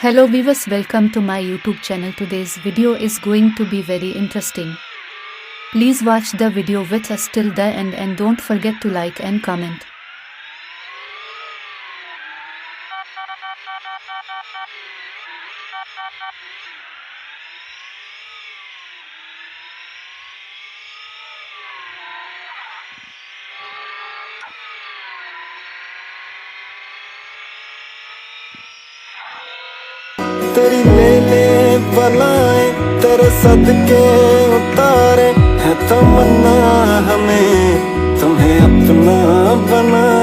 Hello viewers, welcome to my YouTube channel. Today's video is going to be very interesting. Please watch the video with us till the end and don't forget to like and comment. तेरी ले ले बलाएं तेरे सदके उतारे है तमन्ना हमें तुम्हें अपना बना